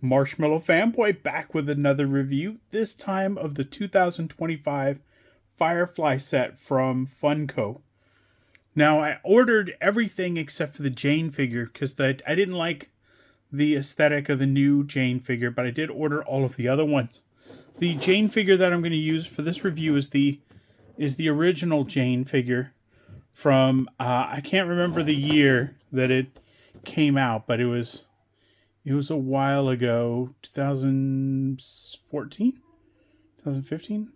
Marshmallow Fanboy back with another review, this time of the 2025 Firefly set from Funko. Now, I ordered everything except for the Jayne figure because I didn't like the aesthetic of the new Jayne figure, but I did order all of the other ones. The Jayne figure that I'm going to use for this review is the original Jayne figure from, I can't remember the year that it came out, but it was a while ago, 2014, 2015,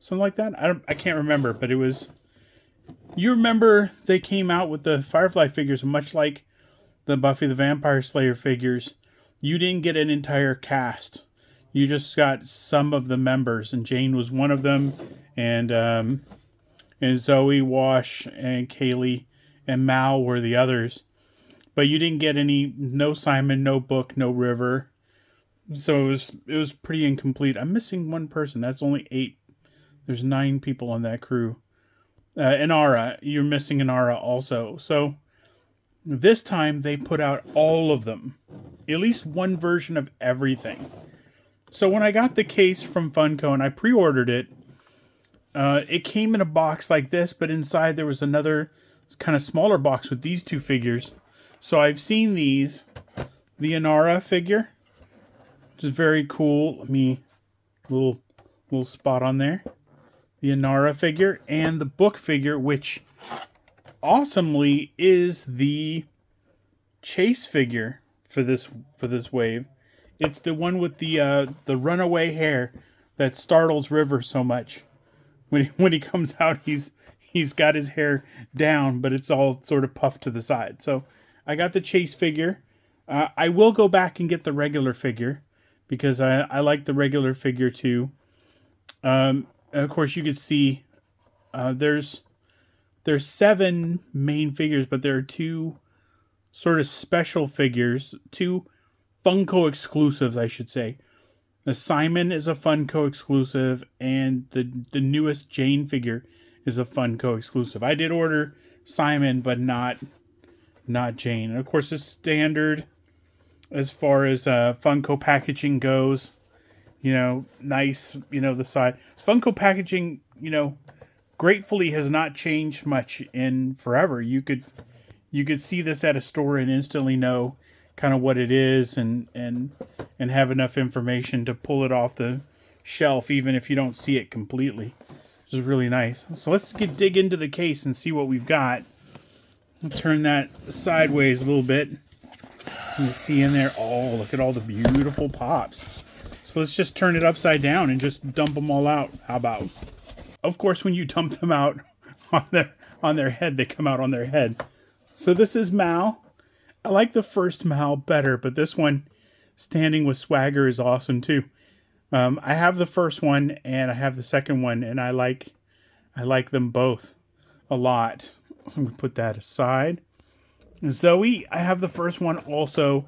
something like that. I can't remember, but it was. You remember they came out with the Firefly figures, much like the Buffy the Vampire Slayer figures. You didn't get an entire cast. You just got some of the members, and Jayne was one of them, and Zoe, Wash, and Kaylee, and Mal were the others. But you didn't get no Simon, no Book, no River. So it was pretty incomplete. I'm missing one person. That's only 8. There's 9 people on that crew. Inara, you're missing Inara also. So this time they put out all of them. At least one version of everything. So when I got the case from Funko and I pre-ordered it, it came in a box like this, but inside there was another kind of smaller box with these 2 figures. So I've seen these. The Inara figure, which is very cool. Let me, little spot on there. The Inara figure and the Book figure, which awesomely is the chase figure for this wave. It's the one with the runaway hair that startles River so much. When he comes out, he's got his hair down, but it's all sort of puffed to the side. So I got the chase figure. I will go back and get the regular figure because I like the regular figure too. Of course, you could see there's 7 main figures, but there are 2 sort of special figures, 2 Funko exclusives, I should say. The Simon is a Funko exclusive, and the newest Jayne figure is a Funko exclusive. I did order Simon, but not Jayne. And of course, it's standard as far as Funko packaging goes. Nice, the side. Funko packaging, gratefully has not changed much in forever. You could see this at a store and instantly know kind of what it is and have enough information to pull it off the shelf even if you don't see it completely. Which is really nice. So let's dig into the case and see what we've got. I'll turn that sideways a little bit. You see in there, oh, look at all the beautiful pops. So let's just turn it upside down and just dump them all out. How about? Of course, when you dump them out on their head, they come out on their head. So this is Mal. I like the first Mal better, but this one, standing with swagger, is awesome too. I have the first one and I have the second one, and I like them both a lot. I'm gonna put that aside. Zoe, I have the first one also.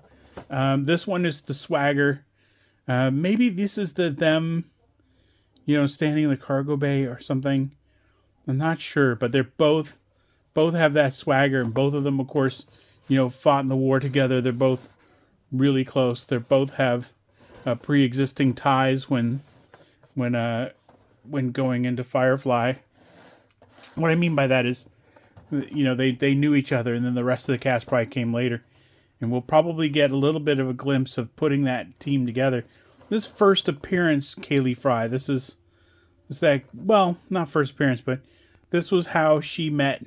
This one is the swagger. Maybe this is them, standing in the cargo bay or something. I'm not sure, but they're both have that swagger, and both of them, of course, fought in the war together. They're both really close. They both have pre-existing ties when going into Firefly. What I mean by that is, they knew each other, and then the rest of the cast probably came later. And we'll probably get a little bit of a glimpse of putting that team together. This first appearance, Kaylee Frye, not first appearance, but this was how she met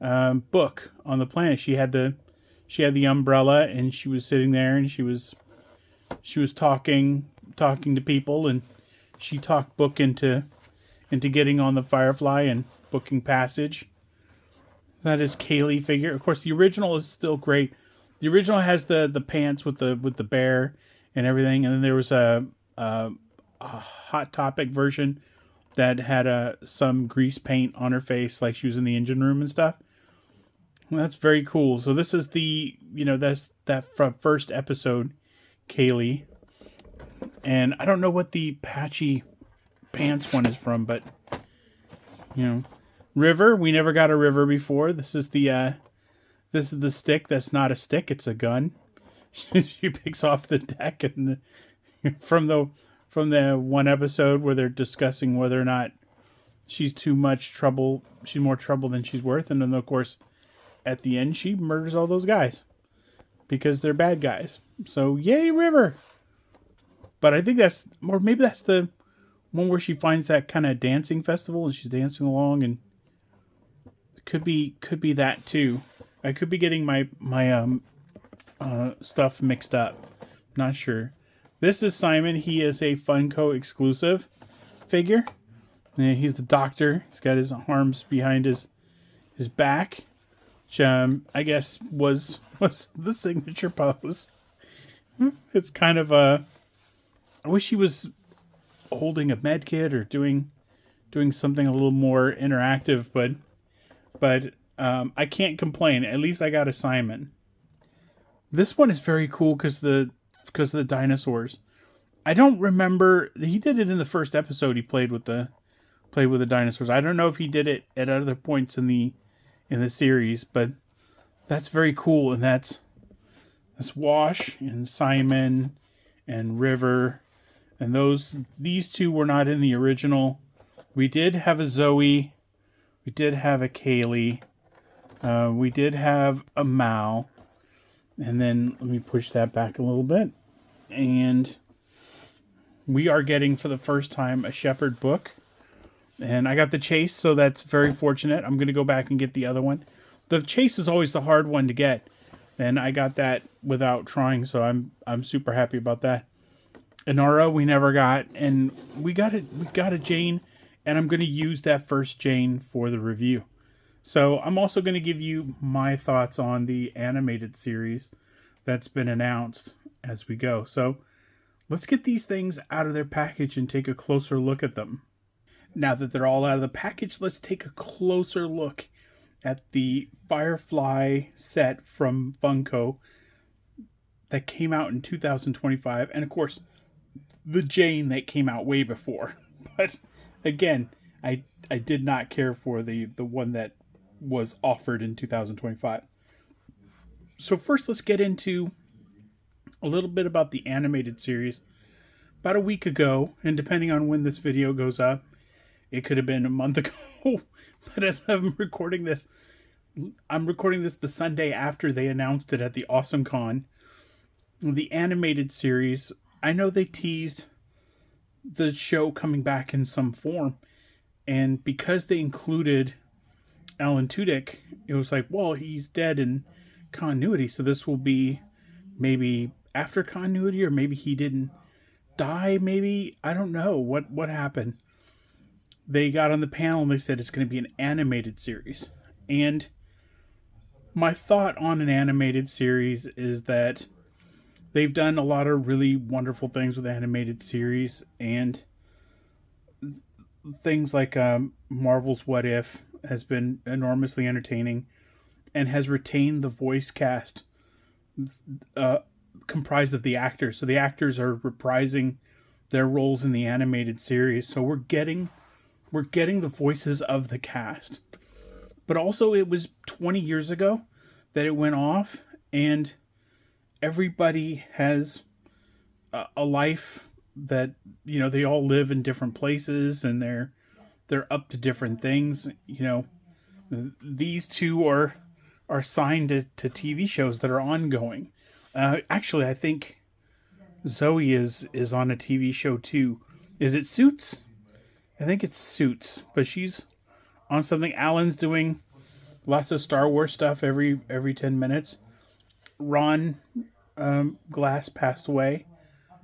Book on the planet. She had the umbrella, and she was sitting there, and she was talking to people, and she talked Book into getting on the Firefly and booking passage. That is Kaylee figure. Of course, the original is still great. The original has the pants with the bear and everything, and then there was a Hot Topic version that had some grease paint on her face, like she was in the engine room and stuff. Well, that's very cool. So this is that's that first episode, Kaylee, and I don't know what the patchy pants one is from, but River. We never got a River before. This is the stick that's not a stick, it's a gun. she picks off the deck and from the one episode where they're discussing whether or not she's too much trouble, she's more trouble than she's worth, and then of course at the end she murders all those guys because they're bad guys. So yay, River. But I think that's, or maybe that's the one where she finds that kind of dancing festival and she's dancing along, and it could be that too. I could be getting my stuff mixed up. Not sure. This is Simon. He is a Funko exclusive figure. And he's the doctor. He's got his arms behind his back, which I guess was the signature pose. It's kind of a. I wish he was holding a med kit or doing something a little more interactive, but I can't complain. At least I got a Simon. This one is very cool because of the dinosaurs. I don't remember, he did it in the first episode. He played with the dinosaurs. I don't know if he did it at other points in the series, but that's very cool. And that's Wash and Simon and River, and these two were not in the original. We did have a Zoe, we did have a Kaylee, we did have a Mal, and then let me push that back a little bit, and we are getting for the first time a Shepherd book. And I got the Chase, so that's very fortunate. I'm going to go back and get the other one. The Chase is always the hard one to get, and I got that without trying, so I'm super happy about that. Inara we never got, and we got a Jayne, and I'm going to use that first Jayne for the review. So I'm also going to give you my thoughts on the animated series that's been announced as we go. So let's get these things out of their package and take a closer look at them. Now that they're all out of the package, let's take a closer look at the Firefly set from Funko that came out in 2025. And of course, the Jayne that came out way before. But again, I did not care for the one that was offered in 2025. So first, let's get into a little bit about the animated series. About a week ago, and depending on when this video goes up, it could have been a month ago, but as I'm recording this the Sunday after they announced it at the Awesome Con. The animated series, I know they teased the show coming back in some form, and because they included Alan Tudyk, it was like, well, he's dead in continuity, so this will be maybe after continuity, or maybe he didn't die, maybe, I don't know what happened. They got on the panel and they said it's going to be an animated series. And my thought on an animated series is that they've done a lot of really wonderful things with animated series, and things like Marvel's What If has been enormously entertaining and has retained the voice cast comprised of the actors. So the actors are reprising their roles in the animated series. So we're getting the voices of the cast. But also, it was 20 years ago that it went off, and everybody has a life that, you know, they all live in different places, and they're up to different things. You know, these two are signed to TV shows that are ongoing. Actually, I think Zoe is on a TV show too. Is it Suits? I think it's Suits, but she's on something. Alan's doing lots of Star Wars stuff every 10 minutes. Ron Glass passed away.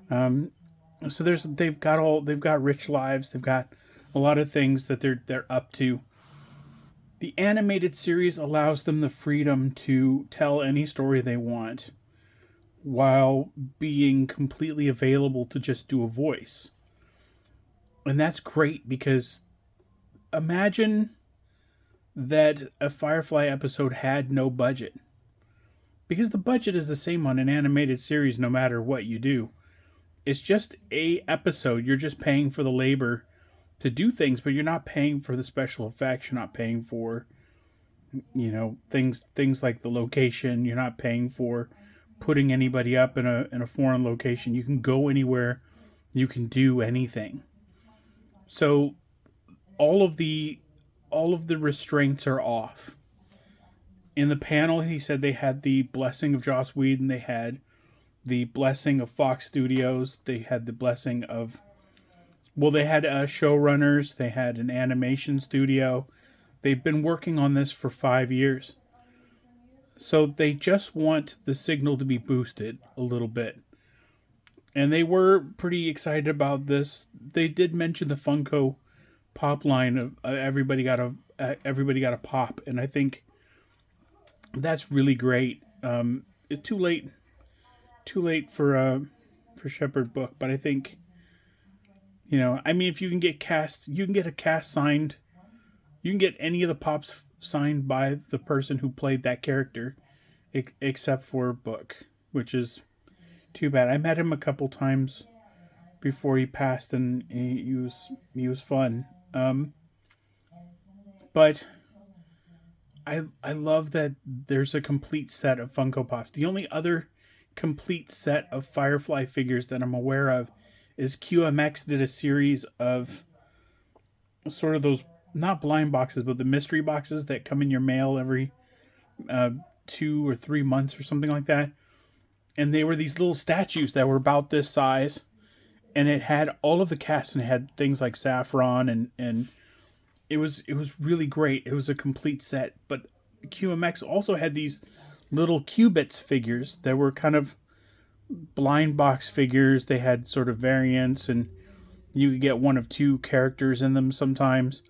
So they've got rich lives. They've got a lot of things that they're up to. The animated series allows them the freedom to tell any story they want, while being completely available to just do a voice. And that's great, because imagine that a Firefly episode had no budget. Because the budget is the same on an animated series no matter what you do. It's just a episode. You're just paying for the labor to do things, but you're not paying for the special effects. You're not paying for, you know, things like the location. You're not paying for putting anybody up in a foreign location. You can go anywhere. You can do anything. So all of the restraints are off. In the panel, he said they had the blessing of Joss Whedon. They had the blessing of Fox Studios. They had the blessing of, well, they had showrunners. They had an animation studio. They've been working on this for 5 years. So they just want the signal to be boosted a little bit. And they were pretty excited about this. They did mention the Funko Pop line of everybody got a pop, and I think that's really great. It's too late for Shepherd book, but I think, you know, I mean, if you can get a cast signed, you can get any of the pops signed by the person who played that character, except for book, which is too bad. I met him a couple times before he passed, and he was fun. But I love that there's a complete set of Funko Pops. The only other complete set of Firefly figures that I'm aware of is QMX did a series of sort of those, not blind boxes, but the mystery boxes that come in your mail every 2 or 3 months or something like that. And they were these little statues that were about this size. And it had all of the cast, and it had things like Saffron, and it was really great. It was a complete set. But QMX also had these little Cubits figures that were kind of blind box figures. They had sort of variants, and you could get one of 2 characters in them sometimes.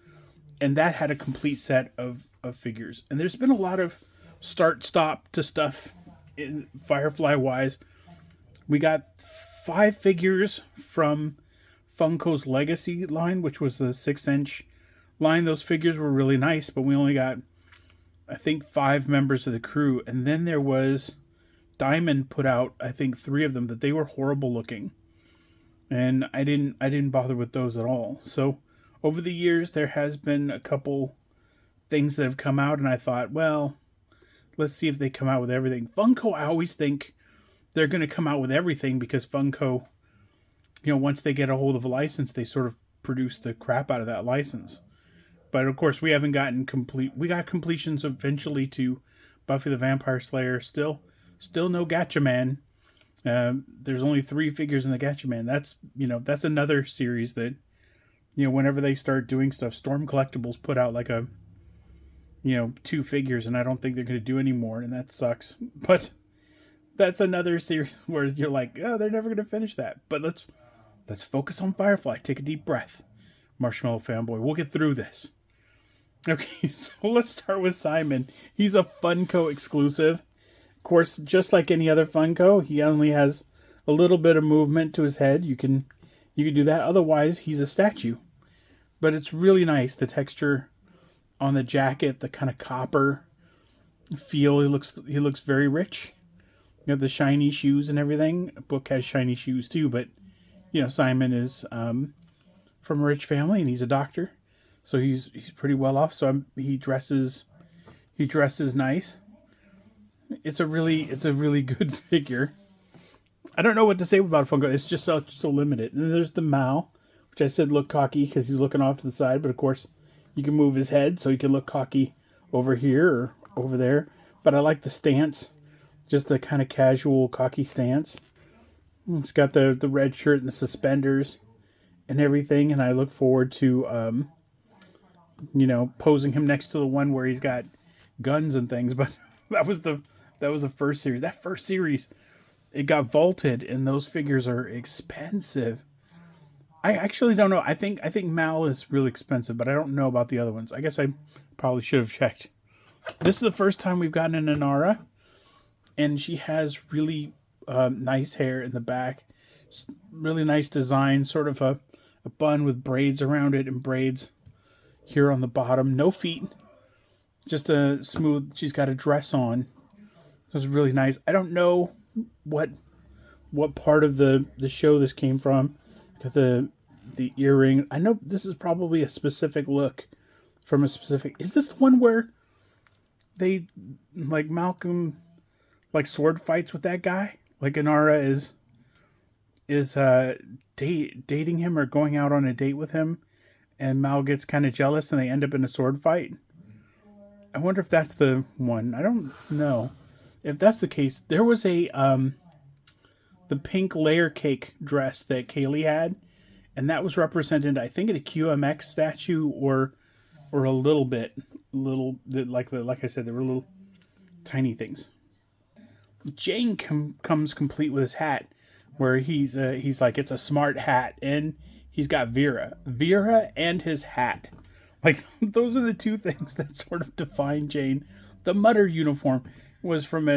And that had a complete set of figures. And there's been a lot of start-stop to stuff in Firefly-wise. We got 5 figures from Funko's Legacy line, which was the 6-inch line. Those figures were really nice, but we only got, I think, 5 members of the crew. And then there was Diamond put out, I think, 3 of them, but they were horrible looking. And I didn't bother with those at all. So over the years, there has been a couple things that have come out, and I thought, well, let's see if they come out with everything. Funko, I always think they're going to come out with everything, because Funko, you know, once they get a hold of a license, they sort of produce the crap out of that license. But of course, we haven't gotten we got completions eventually to Buffy the Vampire Slayer. Still no Gatchaman. There's only 3 figures in the Gatchaman. That's another series that, you know, whenever they start doing stuff, Storm Collectibles put out like 2 figures, and I don't think they're going to do any more, and that sucks. But that's another series where you're like, oh, they're never going to finish that. But let's focus on Firefly. Take a deep breath, Marshmallow Fanboy. We'll get through this. Okay, so let's start with Simon. He's a Funko exclusive. Of course, just like any other Funko, he only has a little bit of movement to his head. You can do that. Otherwise, he's a statue. But it's really nice, the texture on the jacket, the kind of copper feel. He looks very rich. You know, the shiny shoes and everything. Book has shiny shoes too, but you know, Simon is from a rich family, and he's a doctor, so he's pretty well off. So he dresses nice. It's a really good figure. I don't know what to say about Funko. It's just so limited. And then there's the Mal, which I said looked cocky because he's looking off to the side, but of course you can move his head so he can look cocky over here or over there. But I like the stance. Just a kind of casual, cocky stance. It's got the red shirt and the suspenders and everything, and I look forward to, posing him next to the one where he's got guns and things. But that was the first series. That first series, it got vaulted, and those figures are expensive. I actually don't know. I think Mal is really expensive, but I don't know about the other ones. I guess I probably should have checked. This is the first time we've gotten an Inara. And she has really nice hair in the back. Really nice design. Sort of a bun with braids around it and braids here on the bottom. No feet. Just a smooth... She's got a dress on. It was really nice. I don't know what part of the show this came from. Got the earring. I know this is probably a specific look from a specific... Is this the one where they... Like Malcolm... like sword fights with that guy. Like Inara is dating him or going out on a date with him, and Mal gets kind of jealous and they end up in a sword fight. I wonder if that's the one. I don't know. If that's the case, there was a the pink layer cake dress that Kaylee had, and that was represented, I think, in a QMX statue or a little bit, like I said, there were little tiny things. Jayne comes complete with his hat, where he's like, it's a smart hat, and he's got Vera and his hat. Like, those are the two things that sort of define Jayne. The Mutter uniform was from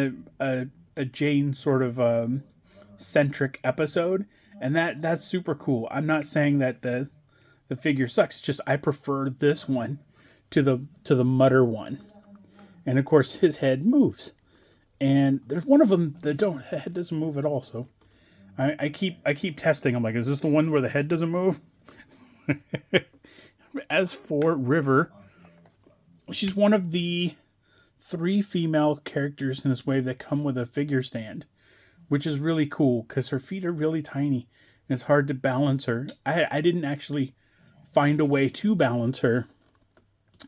a Jayne sort of centric episode, and that's super cool. I'm not saying that the figure sucks. It's just I prefer this one to the Mutter one, and of course his head moves. And there's one of them that the head doesn't move at all. So I keep testing. I'm like, is this the one where the head doesn't move? As for River, she's one of the 3 female characters in this wave that come with a figure stand, which is really cool because her feet are really tiny and it's hard to balance her. I didn't actually find a way to balance her.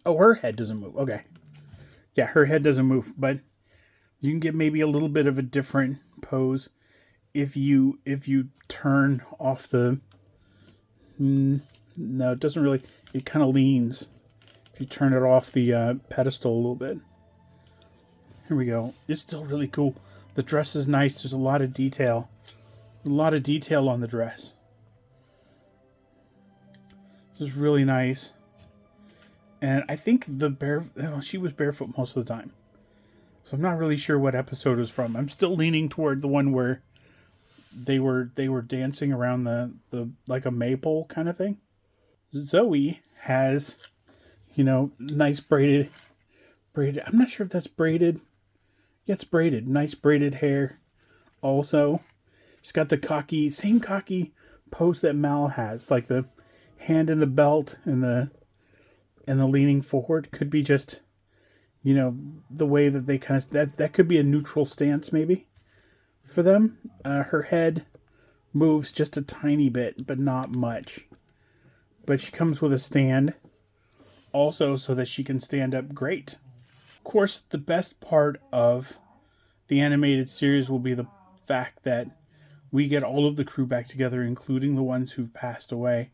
Oh, her head doesn't move. Okay. Yeah, her head doesn't move, but you can get maybe a little bit of a different pose if you turn off the... no, it doesn't really... It kind of leans if you turn it off the pedestal a little bit. Here we go. It's still really cool. The dress is nice. There's a lot of detail. A lot of detail on the dress. It's really nice. And I think she was barefoot most of the time. So I'm not really sure what episode it was from. I'm still leaning toward the one where they were dancing around the like a maypole kind of thing. Zoe has, nice braided. I'm not sure if that's braided. Yeah, it's braided. Nice braided hair. Also, she's got the same cocky pose that Mal has, like the hand in the belt and the leaning forward. Could be just, the way that they kind of that could be a neutral stance maybe for them. Her head moves just a tiny bit, but not much. But she comes with a stand also so that she can stand up great. Of course, the best part of the animated series will be the fact that we get all of the crew back together, including the ones who've passed away.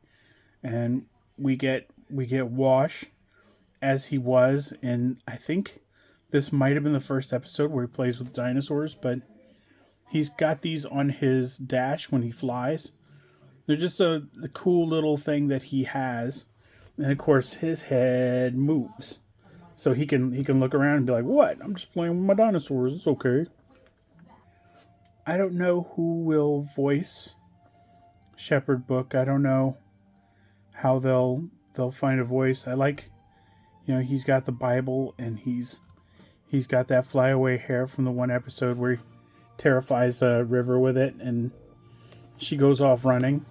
And we get Wash as he was in, I think this might have been the first episode where he plays with dinosaurs, but he's got these on his dash when he flies. They're just the cool little thing that he has. And of course his head moves. So he can look around and be like, what? I'm just playing with my dinosaurs. It's okay. I don't know who will voice Shepherd Book. I don't know how they'll find a voice. I like, he's got the Bible and he's got that flyaway hair from the one episode where he terrifies River with it and she goes off running.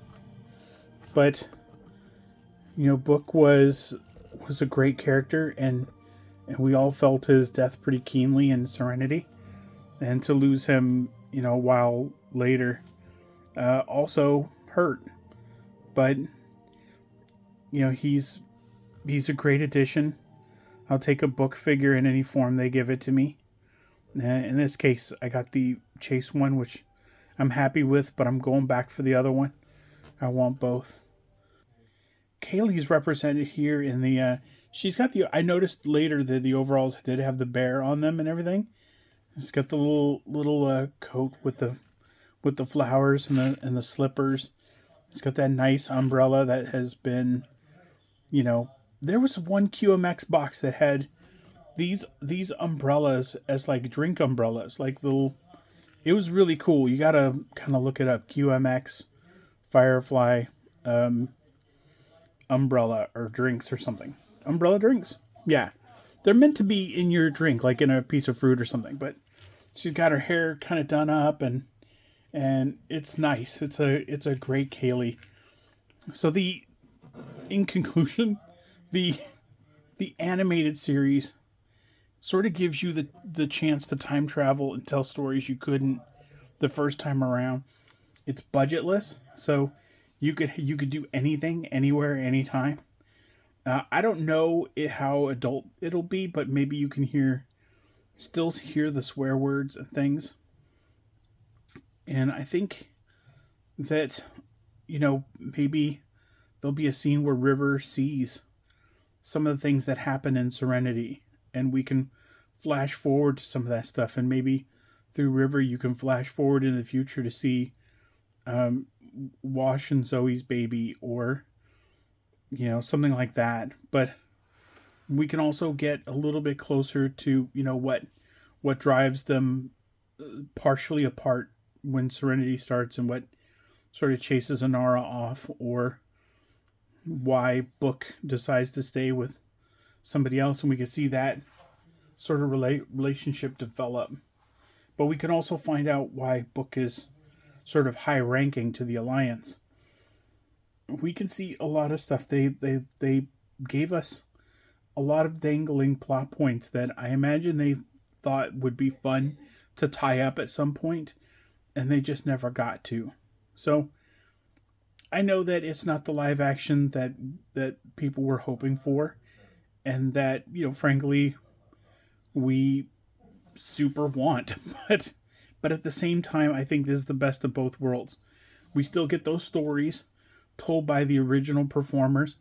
But Book was a great character and we all felt his death pretty keenly in Serenity, and to lose him a while later also hurt. But he's a great addition. I'll take a Book figure in any form they give it to me. In this case, I got the Chase one, which I'm happy with, but I'm going back for the other one. I want both. Kaylee's represented here in the... she's got the... I noticed later that the overalls did have the bear on them and everything. It's got the little coat with the flowers and the slippers. It's got that nice umbrella that has been... there was one QMX box that had these umbrellas as like drink umbrellas. Like little... It was really cool. You gotta kind of look it up. QMX, Firefly, umbrella or drinks or something. Umbrella drinks? Yeah. They're meant to be in your drink, like in a piece of fruit or something. But she's got her hair kind of done up and it's nice. It's a great Kaylee. So in conclusion, the animated series sort of gives you the chance to time travel and tell stories you couldn't the first time around. It's budgetless, so you could do anything, anywhere, anytime. I don't know how adult it'll be, but maybe you can still hear the swear words and things. And I think that maybe there'll be a scene where River sees some of the things that happen in Serenity, and we can flash forward to some of that stuff, and maybe through River you can flash forward in the future to see um, Wash and Zoe's baby, or something like that. But we can also get a little bit closer to what drives them partially apart when Serenity starts, and what sort of chases Inara off, or why Book decides to stay with somebody else, and we can see that sort of relationship develop. But we can also find out why Book is sort of high ranking to the Alliance. We can see a lot of stuff. They gave us a lot of dangling plot points that I imagine they thought would be fun to tie up at some point, and they just never got to. So I know that it's not the live action that people were hoping for, and that frankly, we super want. But at the same time, I think this is the best of both worlds. We still get those stories told by the original performers,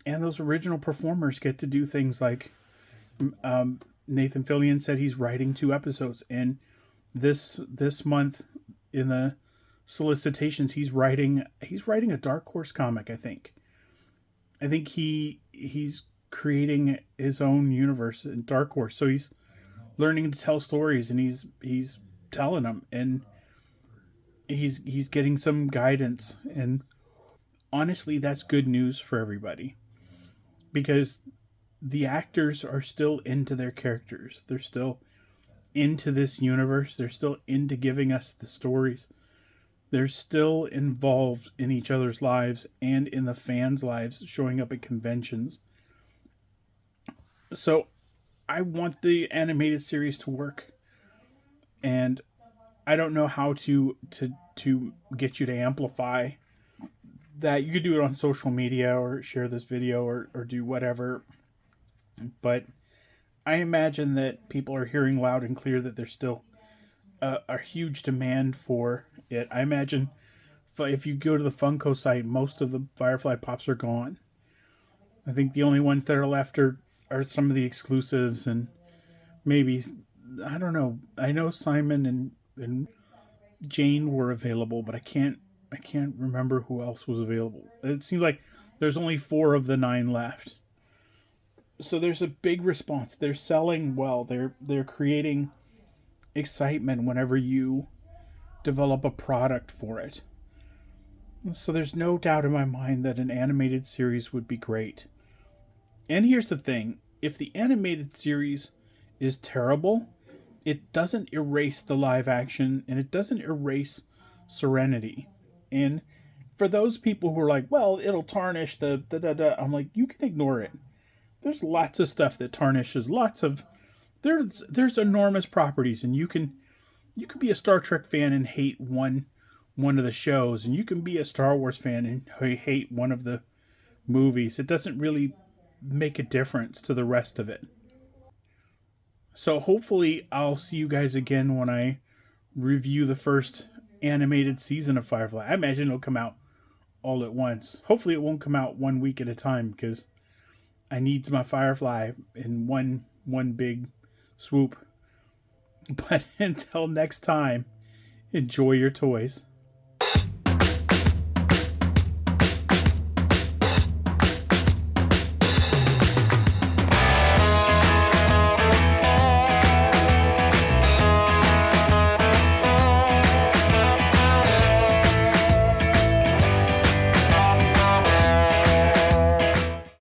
and those original performers get to do things like Nathan Fillion said he's writing 2 episodes, and this month in the solicitations he's writing a Dark Horse comic. I think he's creating his own universe in Dark Horse, so he's learning to tell stories, and he's telling them, and he's getting some guidance. And honestly, that's good news for everybody, because the actors are still into their characters. They're still into this universe. They're still into giving us the stories. They're still involved in each other's lives and in the fans' lives, showing up at conventions. So I want the animated series to work, and I don't know how to get you to amplify that. You could do it on social media, or share this video, or do whatever. But I imagine that people are hearing loud and clear that there's still a huge demand for it. I imagine if you go to the Funko site, most of the Firefly Pops are gone. I think the only ones that are left are some of the exclusives, and maybe, I don't know. I know Simon and Jayne were available, but I can't remember who else was available. It seems like there's only 4 of the 9 left. So there's a big response. They're selling well. They're creating excitement whenever you develop a product for it. So there's no doubt in my mind that an animated series would be great. And here's the thing, if the animated series is terrible, it doesn't erase the live action, and it doesn't erase Serenity. And for those people who are like, well, it'll tarnish the da da da, I'm like, you can ignore it. There's lots of stuff that tarnishes. There's enormous properties, and you can be a Star Trek fan and hate one of the shows, and you can be a Star Wars fan and hate one of the movies. It doesn't really make a difference to the rest of it. So hopefully I'll see you guys again when I review the first animated season of Firefly. I imagine it'll come out all at once. Hopefully it won't come out 1 week at a time, because I need my Firefly in one big swoop. But until next time, enjoy your toys.